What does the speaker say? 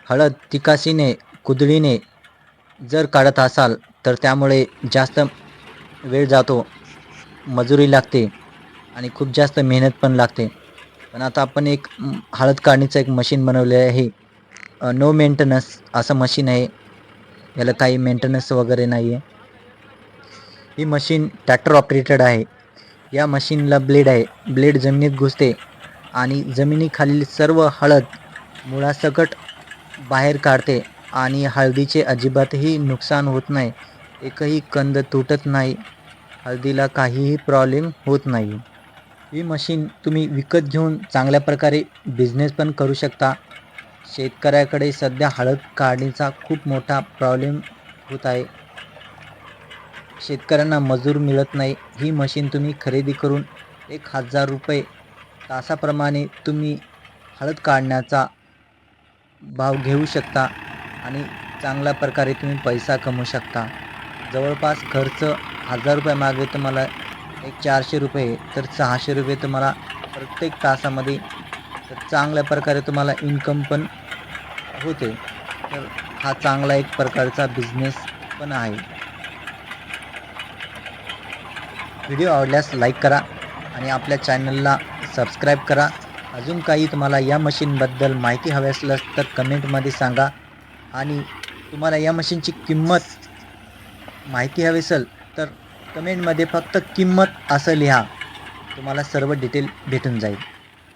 हळद तिकासीने कुदळीने जर काढत असाल तर त्यामुळे जास्त वेळ जातो, मजुरी लागते आणि खूप जास्त मेहनत पण लागते. पण आता आपण एक हळद काढणीचं एक मशीन बनवले आहे. नो मेंटेनन्स असं मशीन आहे. याला काही मेंटेनन्स वगैरे नाही आहे. ही मशीन ट्रॅक्टर ऑपरेटेड आहे. या मशीनला ब्लेड आहे. ब्लेड जमिनीत घुसते आणि जमिनीखालील सर्व हळद मुळासकट बाहेर काढते आणि हळदीचे अजिबातही नुकसान होत नाही. एकही कंद तुटत नाही. हळदीला काहीही प्रॉब्लेम होत नाही. ही मशीन तुम्ही विकत घेऊन चांगल्या प्रकारे बिझनेस पण करू शकता. शेतकऱ्याकडे सध्या हळद काढणीचा खूप मोठा प्रॉब्लेम होत आहे. शेतकऱ्यांना मजूर मिळत नाही. ही मशीन तुम्ही खरेदी करून ₹1000 तासाप्रमाणे तुम्ही हळद काढण्याचा भाव घेऊ शकता आणि चांगल्या प्रकारे तुम्ही पैसा कमवू शकता. जवळपास खर्च ₹1000 मागे तुम्हाला एक ₹400 तर ₹600 तुम्हाला प्रत्येक तासामध्ये तर चांगल्या प्रकारे तुम्हाला इन्कम पण होते. तर हा चांगला एक प्रकारचा बिझनेस पण आहे. व्हिडिओ आवडल्यास लाईक करा आणि आपल्या चॅनलला सबस्क्राईब करा. अजून काही तुम्हाला या मशीनबद्दल माहिती हवी असल्यास तर कमेंटमध्ये सांगा आणि तुम्हाला या मशीनची किंमत माहिती हवी असेल तर कमेंटमध्ये फक्त किंमत असं लिहा. तुम्हाला सर्व डिटेल भेटून जाईल.